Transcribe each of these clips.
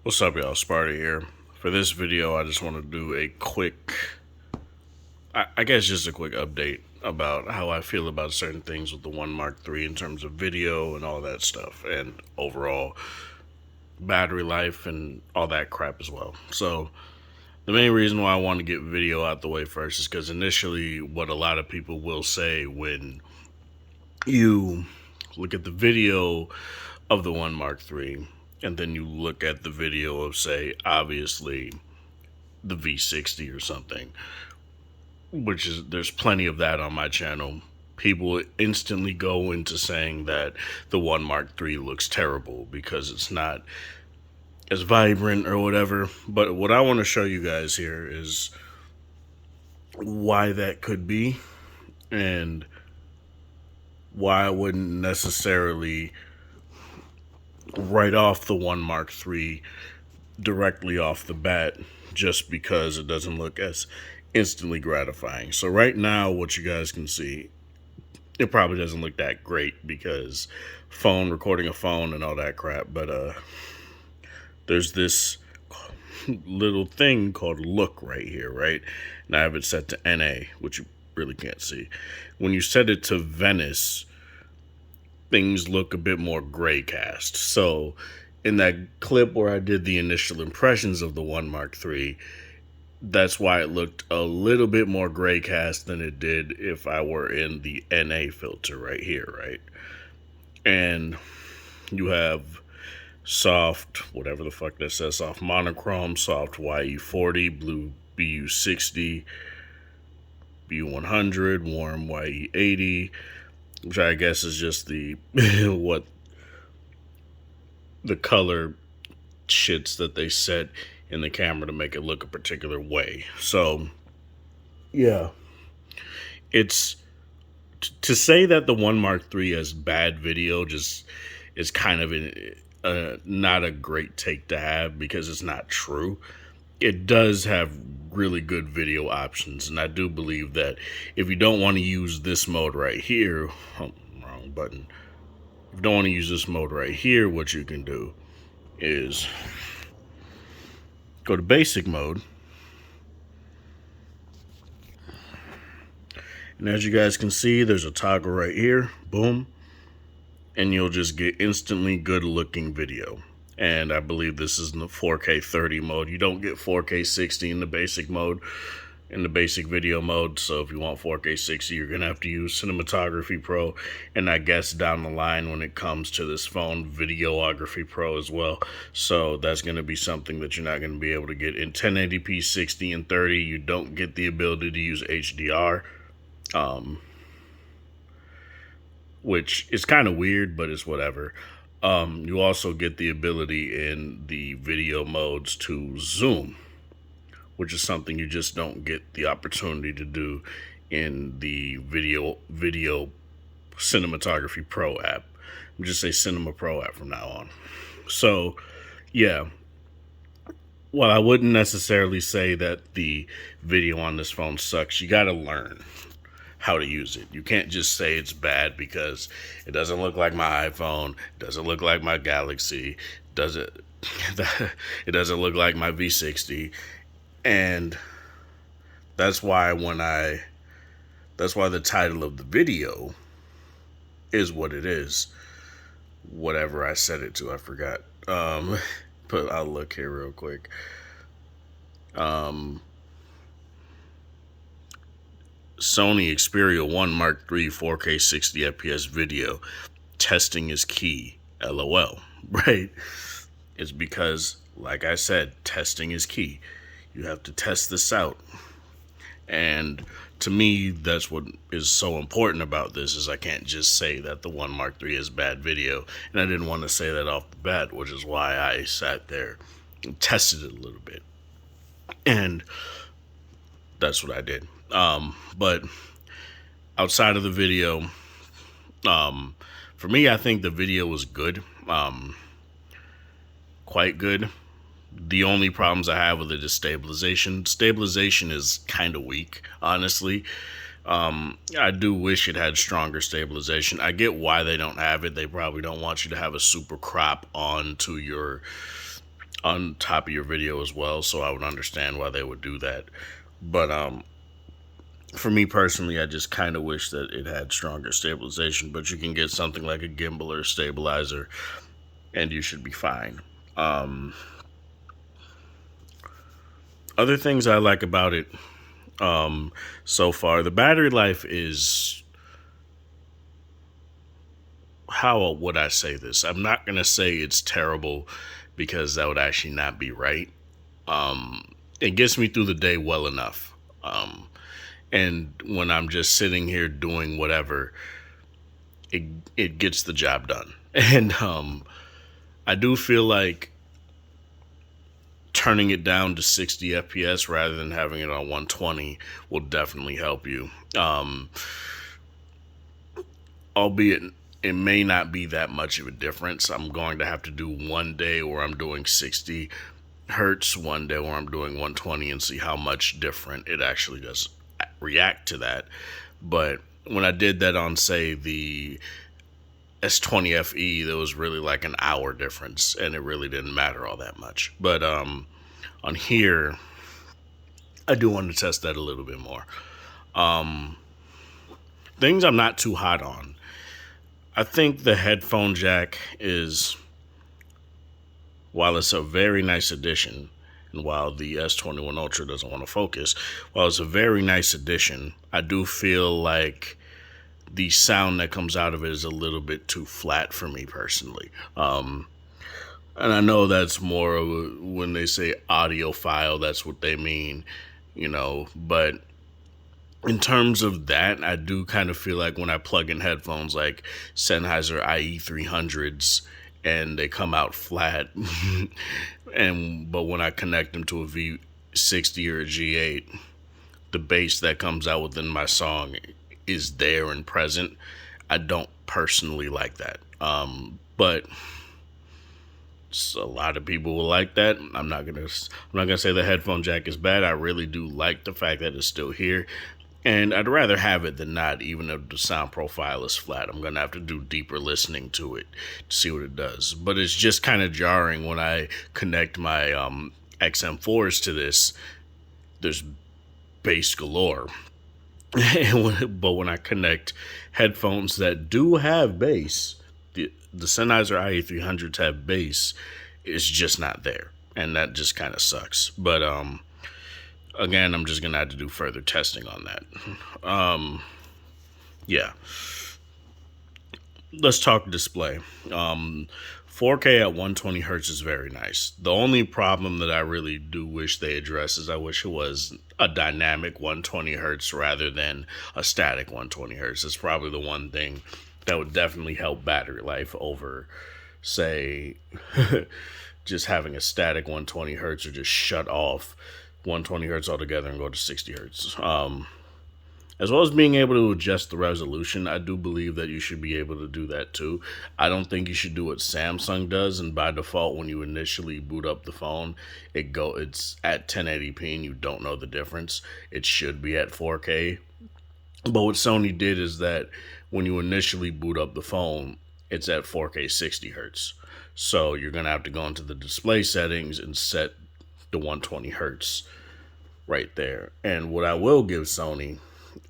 What's up, y'all? Sparta here. For this video, I just want to do a quick, I guess just a quick update about how I feel about certain things with the One Mark III in terms of video and all that stuff, and overall battery life and all that crap as well. So, the main reason why I want to get video out the way first is because initially, what a lot of people will say when you look at the video of the One Mark III, and then you look at the video of, say, obviously the V60 or something, which is, there's plenty of that on my channel. People instantly go into saying that the One Mark III looks terrible because it's not as vibrant or whatever. But what I want to show you guys here is why that could be and why I wouldn't necessarily write off the One Mark III directly off the bat just because it doesn't look as instantly gratifying. So right now, what you guys can see, it probably doesn't look that great because recording a phone and all that crap, but there's this little thing called look right here, right? And I have it set to NA, which you really can't see. When you set it to Venice, things look a bit more gray cast. So in that clip where I did the initial impressions of the One Mark III, that's why it looked a little bit more gray cast than it did if I were in the NA filter right here, right? And you have soft, whatever the fuck that says, soft monochrome, soft YE40, blue BU60, BU100, warm YE80, which I guess is just the what the color shits that they set in the camera to make it look a particular way. So yeah, it's to say that the One Mark III has bad video just is kind of not a great take to have, because it's not true. It does have really good video options, and I do believe that if you don't want to use this mode right here, wrong button. If you don't want to use this mode right here, what you can do is go to basic mode. And as you guys can see, there's a toggle right here, boom, and you'll just get instantly good looking video. And I believe this is in the 4K 30 mode. You don't get 4K 60 in the basic mode, in the basic video mode. So if you want 4K 60, you're gonna have to use Cinematography Pro, and I guess down the line when it comes to this phone, Videography Pro as well. So that's gonna be something that you're not gonna be able to get in 1080p, 60, and 30. You don't get the ability to use HDR, which is kind of weird, but it's whatever. You also get the ability in the video modes to zoom, which is something you just don't get the opportunity to do in the video Cinematography Pro app. I'll just say Cinema Pro app from now on. So yeah, well, I wouldn't necessarily say that the video on this phone sucks. You gotta learn how to use it. You can't just say it's bad because it doesn't look like my iPhone, it doesn't look like my Galaxy, it doesn't look like my V60. And that's why the title of the video is what it is. Whatever I set it to, I forgot. But I'll look here real quick. Sony Xperia 1 Mark III 4K 60 FPS video. Testing is key. LOL. Right? It's because, like I said, testing is key. You have to test this out. And to me, that's what is so important about this, is I can't just say that the One Mark III is bad video. And I didn't want to say that off the bat, which is why I sat there and tested it a little bit. And that's what I did. But outside of the video, for me, I think the video was good. Quite good. The only problems I have with it is stabilization. Stabilization is kind of weak, honestly. I do wish it had stronger stabilization. I get why they don't have it. They probably don't want you to have a super crop onto your on top of your video as well, so I would understand why they would do that. But for me personally, I just kind of wish that it had stronger stabilization, but you can get something like a gimbal or a stabilizer and you should be fine. Other things I like about it so far, the battery life is, how would I say this? I'm not going to say it's terrible because that would actually not be right. It gets me through the day well enough. And when I'm just sitting here doing whatever, it gets the job done. And I do feel like turning it down to 60 FPS rather than having it on 120 will definitely help you. Albeit it may not be that much of a difference. I'm going to have to do one day where I'm doing 60 hertz, one day where I'm doing 120, and see how much different it actually does react to that. But when I did that on, say, the S20 FE, there was really like an hour difference, and it really didn't matter all that much. But on here, I do want to test that a little bit more. Things I'm not too hot on. I think the headphone jack is, while it's a very nice addition, and while the S21 Ultra doesn't want to focus, while it's a very nice addition, I do feel like the sound that comes out of it is a little bit too flat for me personally. And I know that's more of a, when they say audiophile, that's what they mean, but in terms of that, I do kind of feel like when I plug in headphones like Sennheiser IE300s and they come out flat, but when I connect them to a V60 or a G8, the bass that comes out within my song is there and present. I don't personally like that. But a lot of people will like that. I'm not gonna say the headphone jack is bad. I really do like the fact that it's still here. And I'd rather have it than not, even if the sound profile is flat. I'm going to have to do deeper listening to it to see what it does. But it's just kind of jarring when I connect my XM4s to this. There's bass galore. But when I connect headphones that do have bass, the Sennheiser IE300s have bass, it's just not there. And that just kind of sucks. But again, I'm just going to have to do further testing on that. Yeah. Let's talk display. 4K at 120 hertz is very nice. The only problem that I really do wish they address is I wish it was a dynamic 120 hertz rather than a static 120 hertz. It's probably the one thing that would definitely help battery life over, say, just having a static 120 hertz or just shut off 120 hertz altogether and go to 60 hertz. As well as being able to adjust the resolution, I do believe that you should be able to do that too. I don't think you should do what Samsung does, and by default, when you initially boot up the phone, it's at 1080p and you don't know the difference. It should be at 4K. But what Sony did is that when you initially boot up the phone, it's at 4K 60 hertz. So you're going to have to go into the display settings and set the 120 hertz right there. And what I will give Sony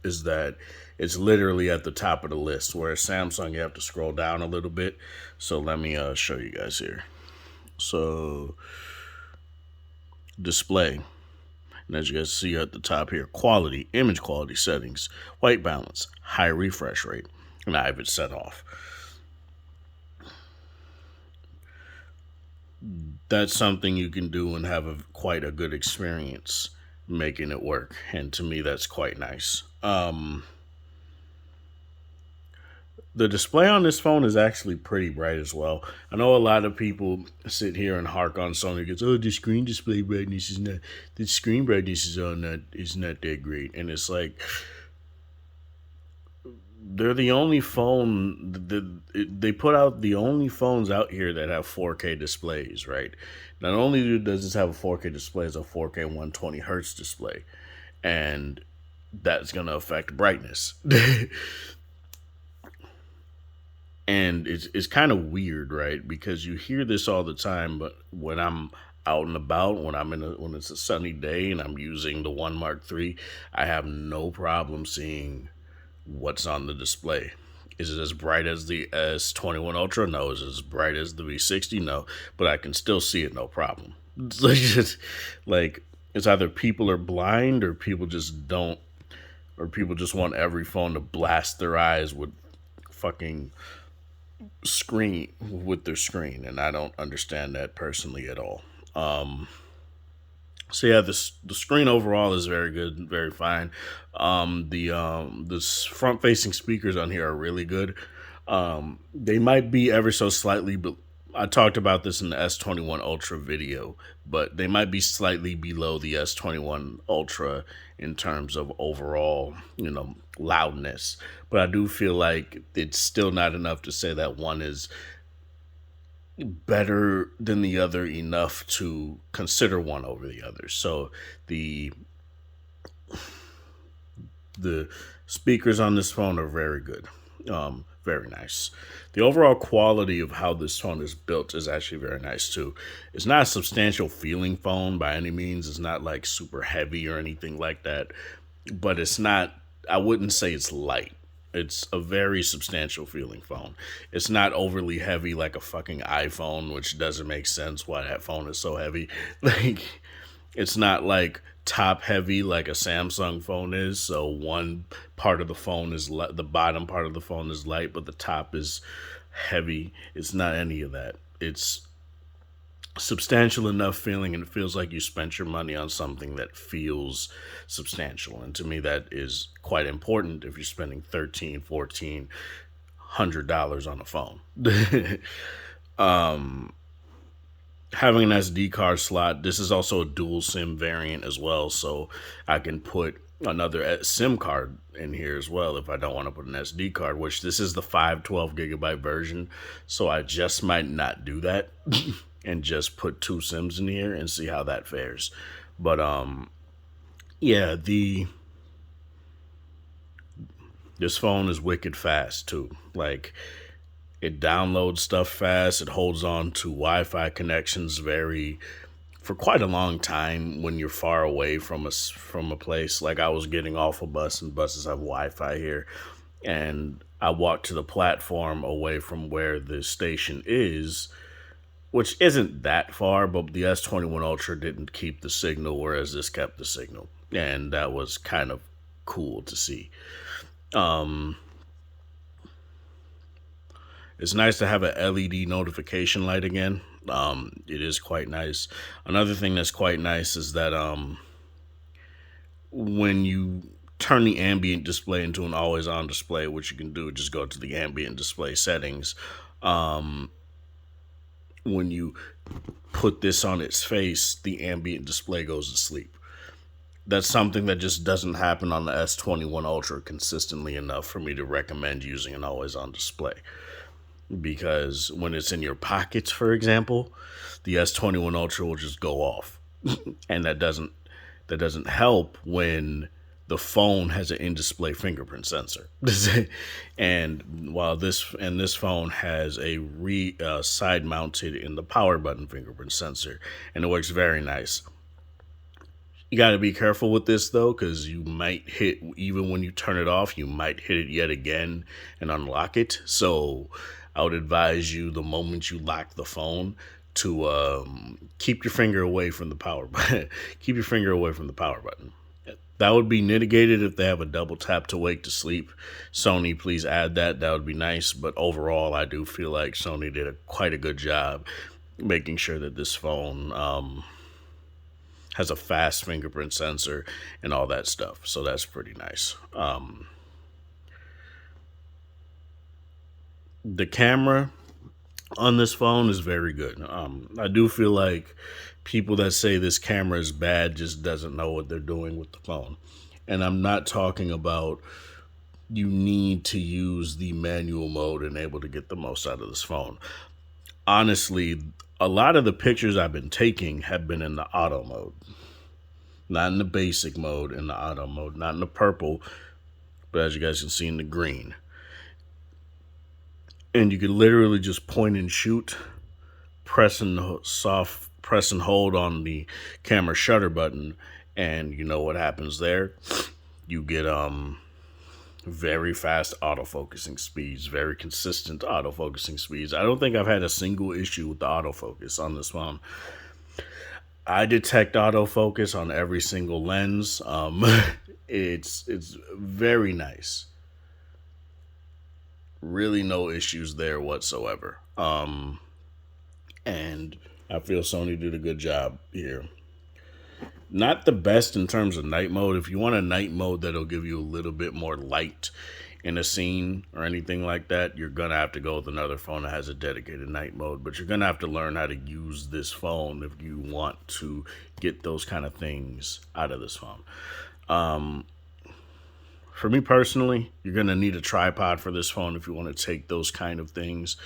is that it's literally at the top of the list, whereas Samsung you have to scroll down a little bit. So let me show you guys here. So display, and as you guys see at the top here, quality, image quality settings, white balance, high refresh rate, and I have it set off. That's something you can do and have quite a good experience making it work. And to me, that's quite nice. The display on this phone is actually pretty bright as well. I know a lot of people sit here and hark on Sony because, oh, the screen display brightness is not, the screen brightness is not that great. And it's like, they're the only phone they put out, the only phones out here that have 4K displays, right? Not only does this have a 4K display, it's a 4K 120 hertz display, and that's going to affect brightness. And it's kind of weird, right? Because you hear this all the time, but when I'm out and about, when it's a sunny day and I'm using the One Mark III, I have no problem seeing what's on the display. Is it as bright as the S21 Ultra? No. Is it as bright as the V60? No. But I can still see it, no problem. It's like it's either people are blind or people just don't, or people just want every phone to blast their eyes with fucking screen with their screen, and I don't understand that personally at all. So yeah, the screen overall is very good, very fine. The front facing speakers on here are really good. They might be ever so slightly, but I talked about this in the S21 Ultra video, but they might be slightly below the S21 Ultra in terms of overall, loudness. But I do feel like it's still not enough to say that one is better than the other enough to consider one over the other. So the the speakers on this phone are very good. Very nice. The overall quality of how this phone is built is actually very nice too. It's not a substantial feeling phone by any means. It's not like super heavy or anything like that. But it's not, I wouldn't say it's light. It's a very substantial feeling phone. It's not overly heavy like a fucking iPhone, which doesn't make sense why that phone is so heavy. Like, it's not like top heavy like a Samsung phone is. So one part of the phone is the bottom part of the phone is light, but the top is heavy. It's not any of that. It's substantial enough feeling, and it feels like you spent your money on something that feels substantial. And to me, that is quite important if you're spending 13, 14, $100 on a phone. Having an SD card slot, this is also a dual SIM variant as well, so I can put another SIM card in here as well if I don't want to put an SD card, which this is the 512 gigabyte version, so I just might not do that and just put two SIMs in here and see how that fares. But yeah, this phone is wicked fast too. Like, it downloads stuff fast. It holds on to Wi-Fi connections for quite a long time when you're far away from a place. Like, I was getting off a bus, and buses have Wi-Fi here, and I walked to the platform away from where the station is, which isn't that far, but the S21 Ultra didn't keep the signal, whereas this kept the signal, and that was kind of cool to see. It's nice to have an LED notification light again. It is quite nice. Another thing that's quite nice is that when you turn the ambient display into an always-on display, which you can do, just go to the ambient display settings. When you put this on its face, the ambient display goes to sleep. That's something that just doesn't happen on the S21 Ultra consistently enough for me to recommend using an always-on display. Because when it's in your pockets, for example, the S21 Ultra will just go off. And that doesn't help when the phone has an in-display fingerprint sensor. And while this phone has a side mounted in the power button fingerprint sensor, and it works very nice. You got to be careful with this though, because you might hit, even when you turn it off, you might hit it yet again and unlock it. So I would advise you, the moment you lock the phone, to keep your finger away from the power button. Keep your finger away from the power button. That would be mitigated if they have a double tap to wake to sleep. Sony, please add that. That would be nice. But overall, I do feel like Sony did quite a good job making sure that this phone has a fast fingerprint sensor and all that stuff. So that's pretty nice. The camera on this phone is very good. I do feel like people that say this camera is bad just doesn't know what they're doing with the phone. And I'm not talking about you need to use the manual mode and able to get the most out of this phone. Honestly, a lot of the pictures I've been taking have been in the auto mode. Not in the basic mode, in the auto mode. Not in the purple, but as you guys can see, in the green. And you can literally just point and shoot, pressing the press and hold on the camera shutter button, and you know what happens there? You get very fast autofocusing speeds, very consistent autofocusing speeds. I don't think I've had a single issue with the autofocus on this phone. I detect autofocus on every single lens. It's very nice. Really no issues there whatsoever. And I feel Sony did a good job here. Not the best in terms of night mode. If you want a night mode that'll give you a little bit more light in a scene or anything like that, you're gonna have to go with another phone that has a dedicated night mode. But you're gonna have to learn how to use this phone if you want to get those kind of things out of this phone. For me personally, you're gonna need a tripod for this phone if you want to take those kind of things,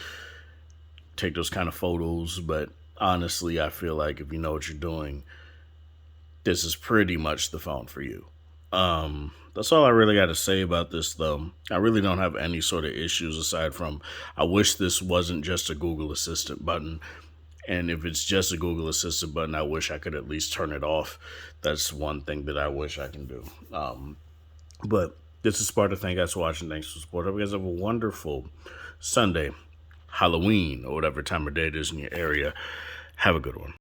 take those kind of photos. But honestly, I feel like if you know what you're doing, this is pretty much the phone for you. That's all I really got to say about this, though. I really don't have any sort of issues aside from I wish this wasn't just a Google Assistant button. And if it's just a Google Assistant button, I wish I could at least turn it off. That's one thing that I wish I can do. But this is Sparta. Thank you guys for watching. Thanks for support. Hope you guys have a wonderful Sunday, Halloween, or whatever time of day it is in your area. Have a good one.